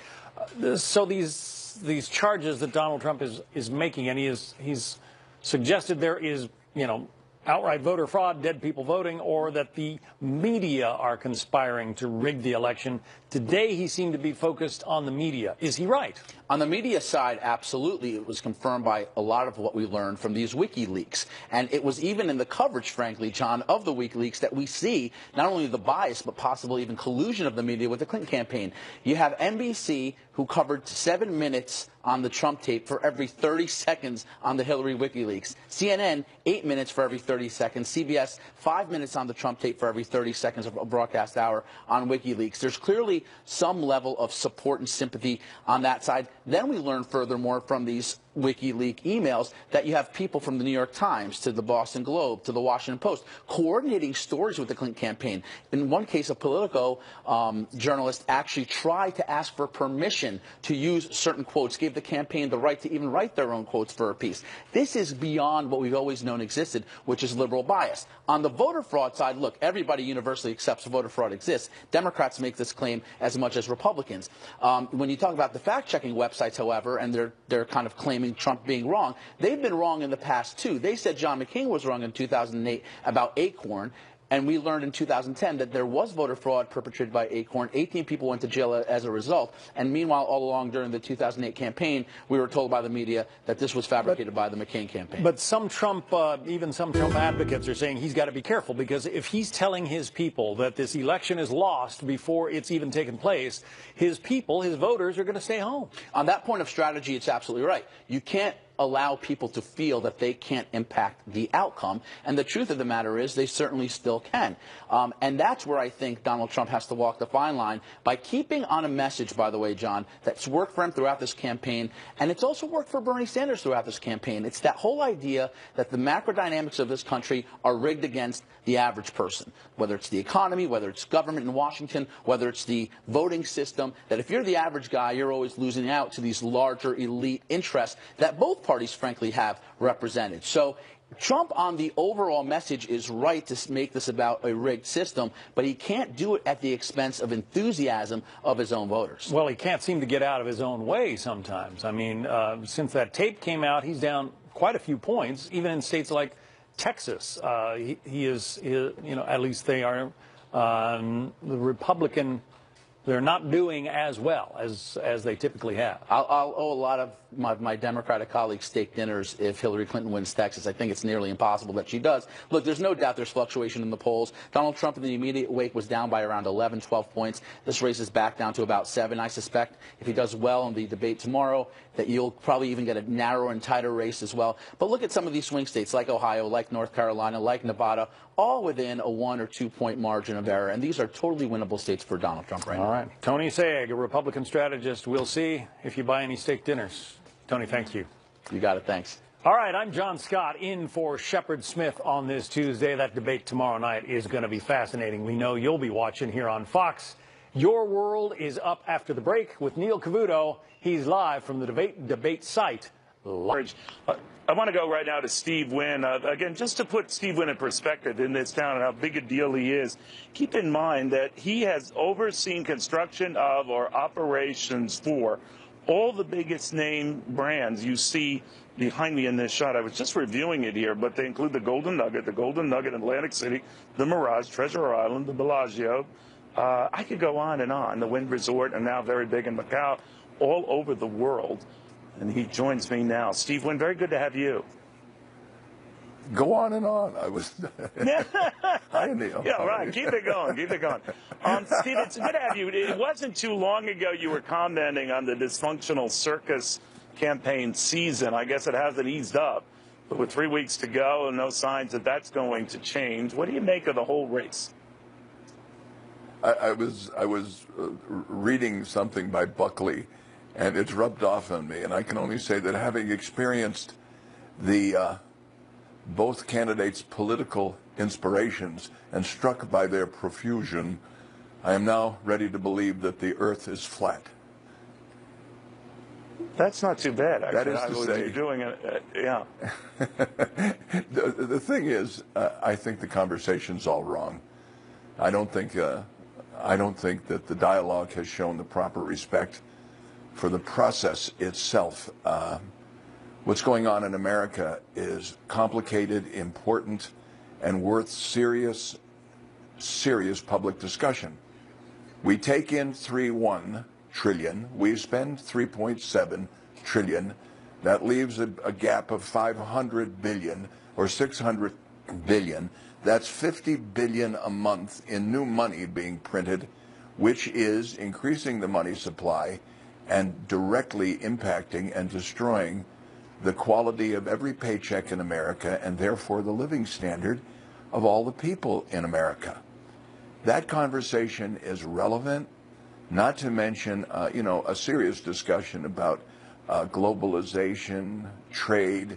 So these charges that Donald Trump is making, and he's suggested there is, you know, outright voter fraud, dead people voting, or that the media are conspiring to rig the election. Today, he seemed to be focused on the media. Is he right? On the media side, absolutely. It was confirmed by a lot of what we learned from these WikiLeaks. And it was even in the coverage, frankly, John, of the WikiLeaks that we see not only the bias, but possibly even collusion of the media with the Clinton campaign. You have NBC, who covered 7 minutes on the Trump tape for every 30 seconds on the Hillary WikiLeaks. CNN, 8 minutes for every 30 seconds. CBS, 5 minutes on the Trump tape for every 30 seconds of a broadcast hour on WikiLeaks. There's clearly some level of support and sympathy on that side. Then we learn furthermore from these WikiLeaks emails that you have people from the New York Times to the Boston Globe to the Washington Post coordinating stories with the Clinton campaign. In one case, a Politico journalist actually tried to ask for permission to use certain quotes, gave the campaign the right to even write their own quotes for a piece. This is beyond what we've always known existed, which is liberal bias. On the voter fraud side, look, everybody universally accepts voter fraud exists. Democrats make this claim as much as Republicans. When you talk about the fact-checking websites, however, and they're kind of claiming Trump being wrong, they've been wrong in the past, too. They said John McCain was wrong in 2008 about Acorn. And we learned in 2010 that there was voter fraud perpetrated by Acorn. 18 people went to jail as a result. And meanwhile, all along during the 2008 campaign, we were told by the media that this was fabricated by the McCain campaign. But some Trump, even some Trump advocates are saying he's got to be careful, because if he's telling his people that this election is lost before it's even taken place, his people, his voters, are going to stay home. On that point of strategy, it's absolutely right. You can't allow people to feel that they can't impact the outcome. And the truth of the matter is they certainly still can. And that's where I think Donald Trump has to walk the fine line by keeping on a message, by the way, John, that's worked for him throughout this campaign. And it's also worked for Bernie Sanders throughout this campaign. It's that whole idea that the macro dynamics of this country are rigged against the average person, whether it's the economy, whether it's government in Washington, whether it's the voting system, that if you're the average guy, you're always losing out to these larger elite interests that both parties, frankly, have represented. So Trump on the overall message is right to make this about a rigged system, but he can't do it at the expense of enthusiasm of his own voters. Well, he can't seem to get out of his own way sometimes. I mean, since that tape came out, he's down quite a few points, even in states like Texas. He is, you know, at least they are, the Republican, they're not doing as well as they typically have. I'll owe a lot of my Democratic colleagues steak dinners if Hillary Clinton wins Texas. I think it's nearly impossible that she does. Look, there's no doubt there's fluctuation in the polls. Donald Trump in the immediate wake was down by around 11, 12 points. This race is back down to about 7. I suspect if he does well in the debate tomorrow, that you'll probably even get a narrower and tighter race as well. But look at some of these swing states like Ohio, like North Carolina, like Nevada, all within a 1 or 2 point margin of error. And these are totally winnable states for Donald Trump right now. All right. Tony Saig, a Republican strategist. We'll see if you buy any steak dinners. Tony, thank you. You got it. Thanks. All right, I'm John Scott in for Shepard Smith on this Tuesday. That debate tomorrow night is going to be fascinating. We know you'll be watching here on Fox. Your World is up after the break with Neil Cavuto. He's live from the debate site. I want to go right now to Steve Wynn. Again, just to put Steve Wynn in perspective in this town and how big a deal he is, keep in mind that he has overseen construction of or operations for all the biggest name brands you see behind me in this shot. I was just reviewing it here, but they include the Golden Nugget Atlantic City, the Mirage, Treasure Island, the Bellagio. I could go on, the Wynn Resort, and now very big in Macau, all over the world. And he joins me now. Steve Wynn, very good to have you. Go on and on. I was. Hi, Neil. Yeah, right. Keep it going. Keep it going. Steve, it's good to have you. It wasn't too long ago you were commenting on the dysfunctional circus campaign season. I guess it hasn't eased up. But with 3 weeks to go and no signs that that's going to change, what do you make of the whole race? I was reading something by Buckley, and it's rubbed off on me. And I can only say that having experienced the both candidates' political inspirations and struck by their profusion, I am now ready to believe that the earth is flat. That's not too bad, actually. That is to say, you're doing it, yeah. The thing is, I think the conversation's all wrong. I don't think that the dialogue has shown the proper respect for the process itself. What's going on in America is complicated, important, and worth serious public discussion. We take in 3.1 trillion. We spend 3.7 trillion. That leaves a gap of 500 billion or 600 billion. That's 50 billion a month in new money being printed, which is increasing the money supply and directly impacting and destroying the quality of every paycheck in America and therefore the living standard of all the people in America. That conversation is relevant, not to mention, a serious discussion about globalization, trade,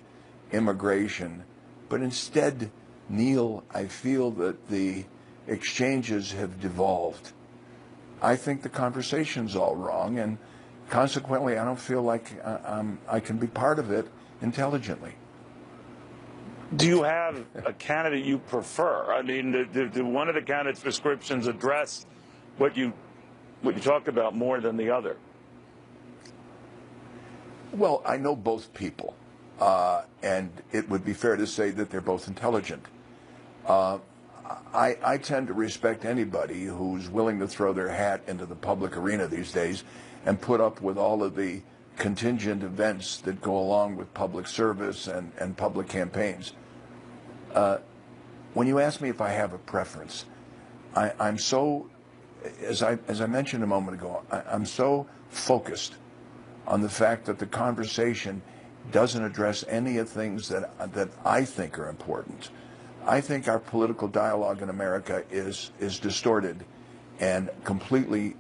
immigration. But instead, Neil, I feel that the exchanges have devolved. I think the conversation's all wrong, and consequently, I don't feel like I can be part of it intelligently. Do you have a candidate you prefer? I mean, do one of the candidates' prescriptions address what you talked about more than the other? Well, I know both people, and it would be fair to say that they're both intelligent. I tend to respect anybody who's willing to throw their hat into the public arena these days and put up with all of the contingent events that go along with public service and public campaigns. When you ask me if I have a preference, I'm so, as I mentioned a moment ago, I'm so focused on the fact that the conversation doesn't address any of the things that I think are important. I think our political dialogue in America is distorted and completely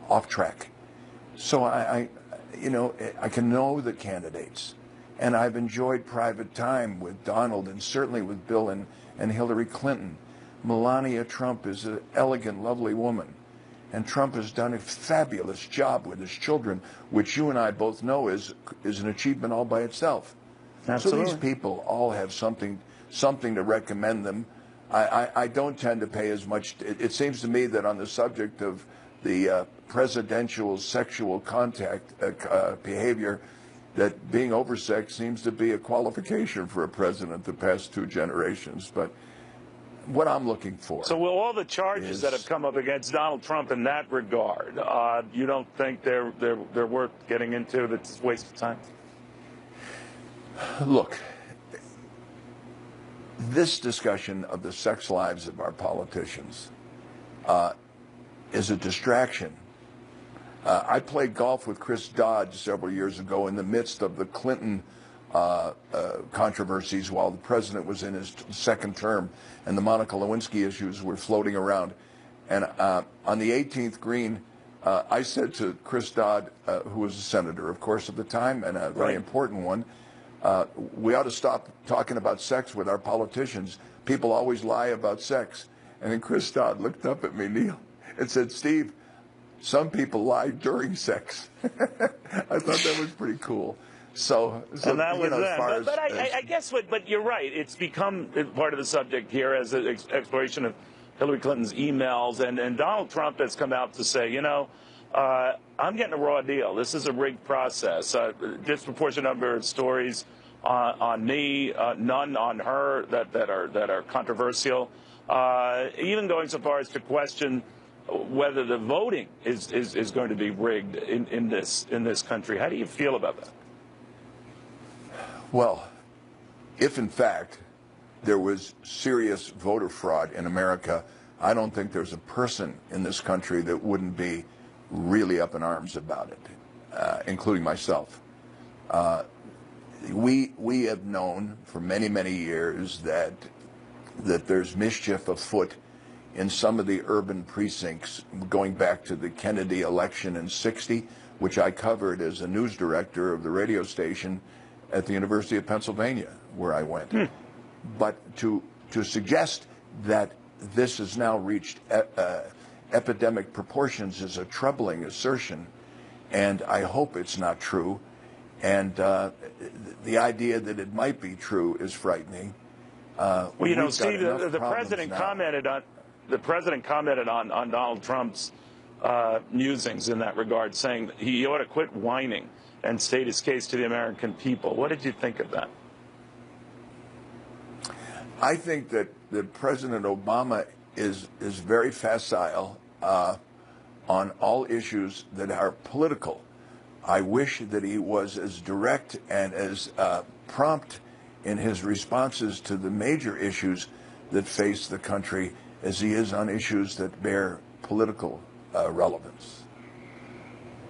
off track. So I can know the candidates, and I've enjoyed private time with Donald and certainly with Bill and Hillary Clinton. Melania Trump is an elegant, lovely woman, and Trump has done a fabulous job with his children, which you and I both know is an achievement all by itself. Absolutely. So these people all have something to recommend them. I don't tend to pay as much. It seems to me that on the subject of the presidential sexual contact behavior, that being oversexed seems to be a qualification for a president the past 2 generations. But what I'm looking for. So will all the charges that have come up against Donald Trump in that regard, you don't think they're worth getting into? That's a waste of time? Look, this discussion of the sex lives of our politicians is a distraction. I played golf with Chris Dodd several years ago in the midst of the Clinton controversies while the president was in his second term, and the Monica Lewinsky issues were floating around. And on the 18th green, I said to Chris Dodd, who was a senator, of course, at the time, and a very important one, we ought to stop talking about sex with our politicians. People always lie about sex. And then Chris Dodd looked up at me, Neil, and said, Steve, some people lie during sex. I thought that was pretty cool. So and that was as far that. But I guess but you're right. It's become part of the subject here as an exploration of Hillary Clinton's emails. And Donald Trump has come out to say, I'm getting a raw deal. This is a rigged process. Disproportionate number of stories on me, none on her that are controversial. Even going so far as to question whether the voting is going to be rigged in this country. How do you feel about that? Well, if in fact there was serious voter fraud in America, I don't think there's a person in this country that wouldn't be really up in arms about it, including myself. We have known for many, many years that there's mischief afoot in some of the urban precincts, going back to the Kennedy election in '60, which I covered as a news director of the radio station at the University of Pennsylvania, where I went. But to suggest that this has now reached epidemic proportions is a troubling assertion, and I hope it's not true. And the idea that it might be true is frightening. Well, Steve, the president commented on Donald Trump's musings in that regard, saying he ought to quit whining and state his case to the American people. What did you think of that? I think that President Obama is very facile on all issues that are political. I wish that he was as direct and as prompt in his responses to the major issues that face the country as he is on issues that bear political relevance.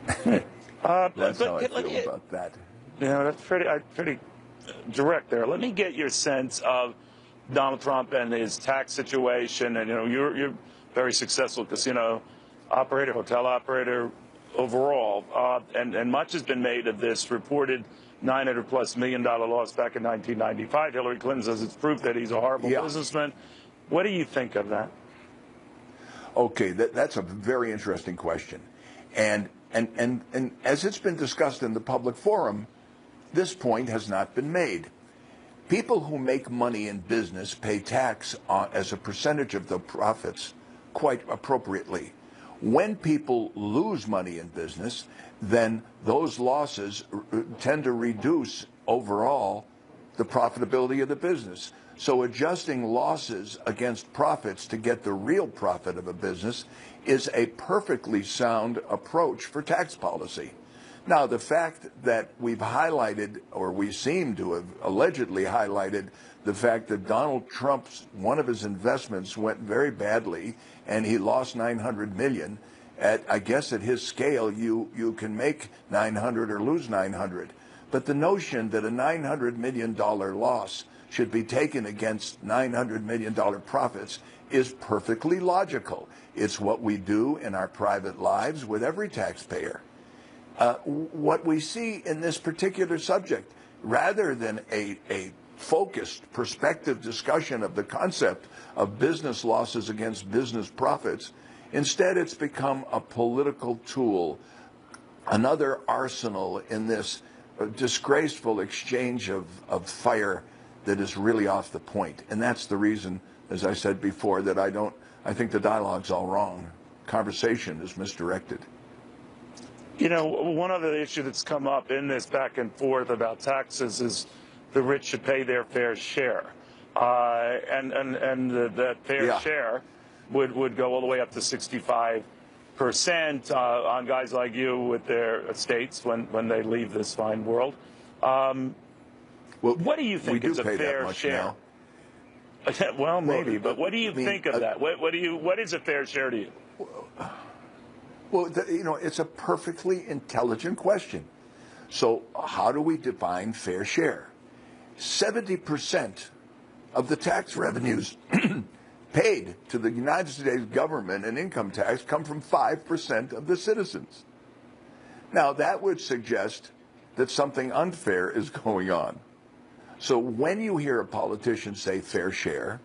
That's how I feel about that. Yeah, that's pretty direct there. Let me get your sense of Donald Trump and his tax situation. And you're very successful casino operator, hotel operator overall, and much has been made of this reported $900+ million loss back in 1995. Hillary Clinton says it's proof that he's a horrible businessman. What do you think of that? Okay, that's a very interesting question, and as it's been discussed in the public forum, this point has not been made. People who make money in business pay tax as a percentage of the profits quite appropriately. When people lose money in business, then those losses tend to reduce overall the profitability of the business. So adjusting losses against profits to get the real profit of a business is a perfectly sound approach for tax policy. Now, the fact that we've highlighted, or we seem to have allegedly highlighted, the fact that Donald Trump's, one of his investments went very badly and he lost $900 million, I guess at his scale, you can make 900 or lose 900. But the notion that a $900 million loss should be taken against $900 million profits is perfectly logical. It's what we do in our private lives with every taxpayer. What we see in this particular subject, rather than a focused, perspective discussion of the concept of business losses against business profits, instead it's become a political tool, another arsenal in this disgraceful exchange of fire that is really off the point. And that's the reason, as I said before, that I think the dialogue's all wrong. Conversation is misdirected. You know, one other issue that's come up in this back and forth about taxes is the rich should pay their fair share. And that fair share would go all the way up to 65% on guys like you with their estates when they leave this fine world. What do you think is a fair share? Well, maybe, but what do you think of that? What is a fair share to you? Well, it's a perfectly intelligent question. So how do we define fair share? 70% of the tax revenues paid to the United States government in income tax come from 5% of the citizens. Now, that would suggest that something unfair is going on. So when you hear a politician say fair share,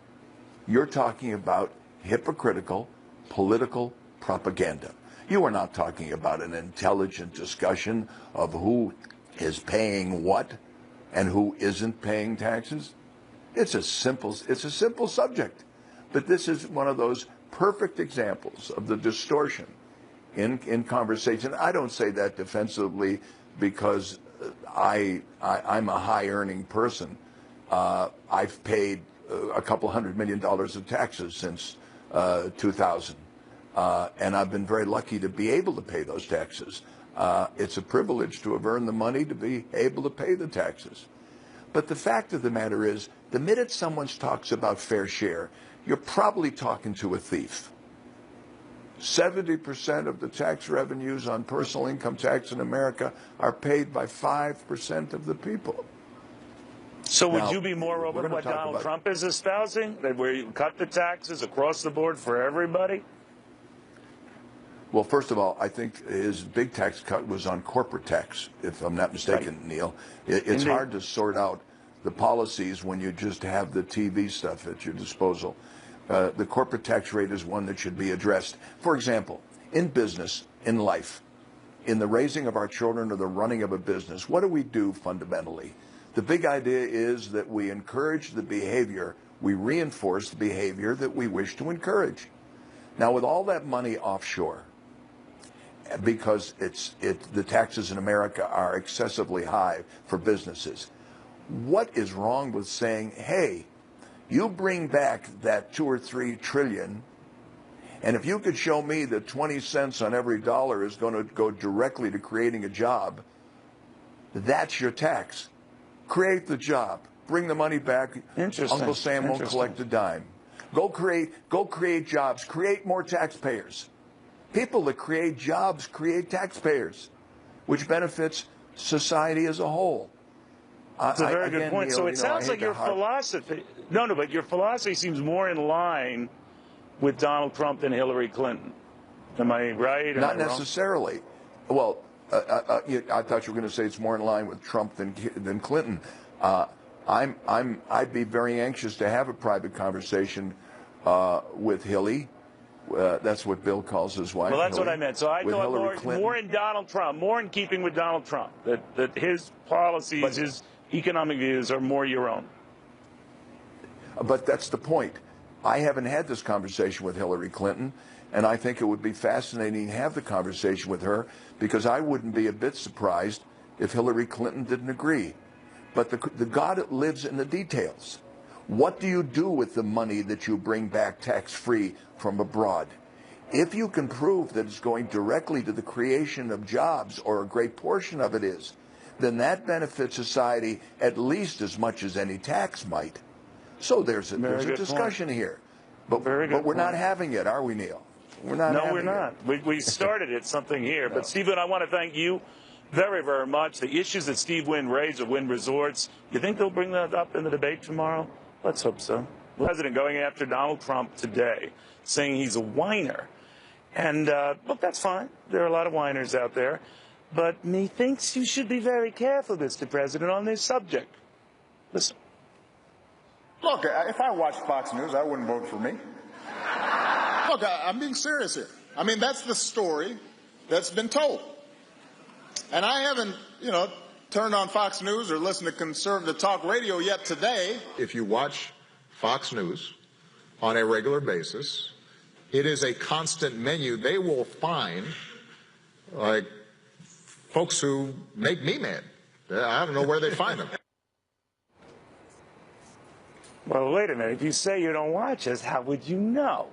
you're talking about hypocritical political propaganda. You are not talking about an intelligent discussion of who is paying what and who isn't paying taxes. It's a simple subject. But this is one of those perfect examples of the distortion in conversation. I don't say that defensively because I'm a high-earning person. I've paid a couple $100 million of taxes since 2000. And I've been very lucky to be able to pay those taxes. It's a privilege to have earned the money to be able to pay the taxes. But the fact of the matter is, the minute someone talks about fair share, you're probably talking to a thief. 70% of the tax revenues on personal income tax in America are paid by 5% of the people. So would you be more open to what Donald Trump is espousing, that where you cut the taxes across the board for everybody? Well, first of all, I think his big tax cut was on corporate tax, if I'm not mistaken, right. Neil. It's hard to sort out the policies when you just have the TV stuff at your disposal. The corporate tax rate is one that should be addressed. For example, in business, in life, in the raising of our children or the running of a business, what do we do fundamentally? The big idea is that we encourage the behavior, we reinforce the behavior that we wish to encourage. Now, with all that money offshore, because the taxes in America are excessively high for businesses, what is wrong with saying, hey, you bring back that $2 or $3 trillion, and if you could show me that 20 cents on every dollar is going to go directly to creating a job, that's your tax. Create the job. Bring the money back. Uncle Sam won't collect a dime. Go create jobs. Create more taxpayers. People that create jobs create taxpayers, which benefits society as a whole. That's a very good point. Neil, so it sounds like your philosophy. No, but your philosophy seems more in line with Donald Trump than Hillary Clinton. Am I right? Not necessarily. Well, I thought you were going to say it's more in line with Trump than Clinton. I'd be very anxious to have a private conversation with Hilly. That's what Bill calls his wife. Well, that's Hillary, what I meant. So I thought more in Donald Trump, more in keeping with Donald Trump, that his policies, his economic views are more your own. But that's the point. I haven't had this conversation with Hillary Clinton, and I think it would be fascinating to have the conversation with her, because I wouldn't be a bit surprised if Hillary Clinton didn't agree. But the God lives in the details. What do you do with the money that you bring back tax-free from abroad? If you can prove that it's going directly to the creation of jobs, or a great portion of it is, then that benefits society at least as much as any tax might. So there's a discussion here. But we're not having it, are we, Neil? We're not. No, we're not. We started it something here. No. But Stephen, I want to thank you very, very much. The issues that Steve Wynn raised at Wynn Resorts, you think they'll bring that up in the debate tomorrow? Let's hope so. The president going after Donald Trump today, saying he's a whiner. And, look, that's fine. There are a lot of whiners out there. But methinks you should be very careful, Mr. President, on this subject. Listen. Look, if I watched Fox News, I wouldn't vote for me. Look, I'm being serious here. I mean, that's the story that's been told. And I haven't, turned on Fox News or listened to conservative talk radio yet today. If you watch Fox News on a regular basis, it is a constant menu. They will find, like, folks who make me mad. I don't know where they find them. Well, wait a minute. If you say you don't watch us, how would you know?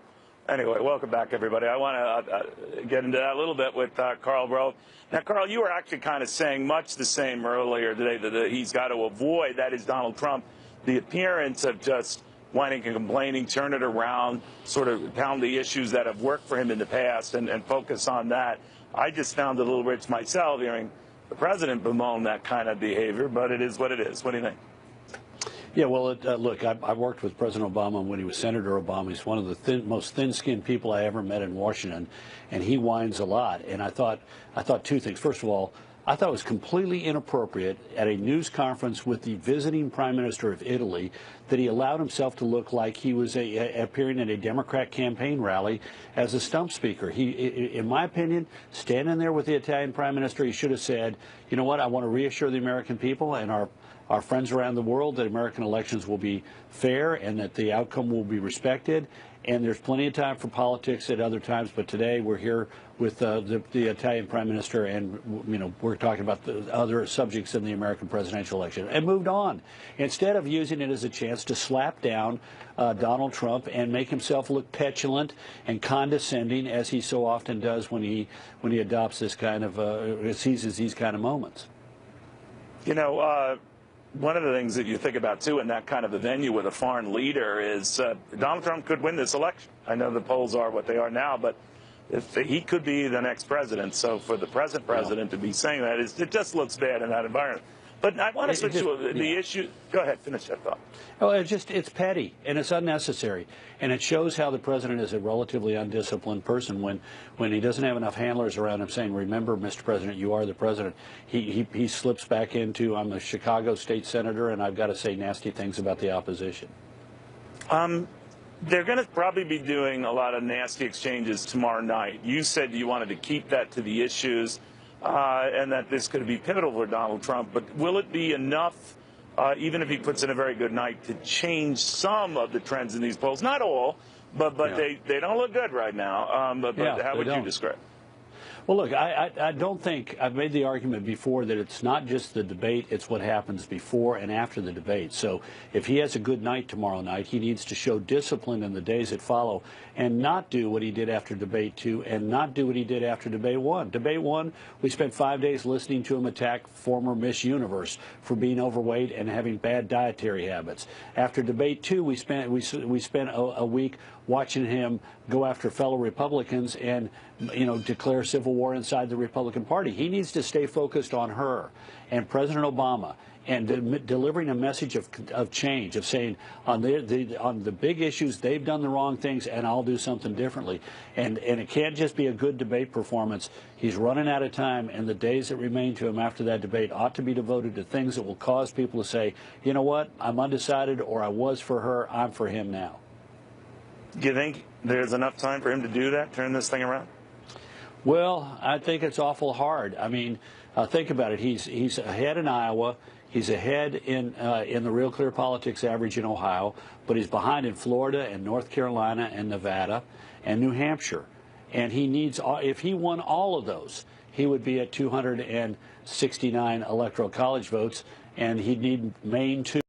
Anyway, welcome back, everybody. I want to get into that a little bit with Karl Rove. Now, Karl, you were actually kind of saying much the same earlier today that he's got to avoid, that is Donald Trump, the appearance of just whining and complaining, turn it around, sort of pound the issues that have worked for him in the past and focus on that. I just found it a little rich myself hearing the president bemoan that kind of behavior, but it is what it is. What do you think? Yeah, well, look, I worked with President Obama when he was Senator Obama. He's one of the most thin-skinned people I ever met in Washington, and he whines a lot. And I thought two things. First of all, I thought it was completely inappropriate at a news conference with the visiting Prime Minister of Italy that he allowed himself to look like he was appearing at a Democrat campaign rally as a stump speaker. He, in my opinion, standing there with the Italian Prime Minister, he should have said, you know what, I want to reassure the American people and our friends around the world that American elections will be fair and that the outcome will be respected. And there's plenty of time for politics at other times, but today we're here with the Italian Prime Minister, and we're talking about the other subjects in the American presidential election, and moved on. Instead of using it as a chance to slap down Donald Trump and make himself look petulant and condescending, as he so often does when he adopts this kind of seizes these kind of moments. One of the things that you think about, too, in that kind of a venue with a foreign leader is Donald Trump could win this election. I know the polls are what they are now, but he could be the next president. So for the present president to be saying that, it just looks bad in that environment. But I want to switch to the issue. Go ahead, finish that thought. Oh, it's petty and it's unnecessary, and it shows how the president is a relatively undisciplined person when he doesn't have enough handlers around him saying, "Remember, Mr. President, you are the president." He slips back into, "I'm a Chicago state senator, and I've got to say nasty things about the opposition." They're going to probably be doing a lot of nasty exchanges tomorrow night. You said you wanted to keep that to the issues. And that this could be pivotal for Donald Trump. But will it be enough, even if he puts in a very good night, to change some of the trends in these polls? Not all, but they don't look good right now. But how would you describe it? Well, look, I don't think, I've made the argument before that it's not just the debate, it's what happens before and after the debate. So if he has a good night tomorrow night, he needs to show discipline in the days that follow and not do what he did after debate 2 and not do what he did after debate 1. Debate 1, we spent 5 days listening to him attack former Miss Universe for being overweight and having bad dietary habits. After debate 2, we spent a week watching him go after fellow Republicans and, declare civil war inside the Republican Party. He needs to stay focused on her and President Obama and delivering a message of change, of saying on the big issues they've done the wrong things and I'll do something differently. And it can't just be a good debate performance. He's running out of time, and the days that remain to him after that debate ought to be devoted to things that will cause people to say, you know what, I'm undecided, or I was for her, I'm for him now. Do you think there's enough time for him to do that, turn this thing around? Well, I think it's awful hard. I mean, think about it. He's ahead in Iowa. He's ahead in the Real Clear Politics average in Ohio, but he's behind in Florida and North Carolina and Nevada and New Hampshire. And he needs, if he won all of those, he would be at 269 electoral college votes, and he'd need Maine too.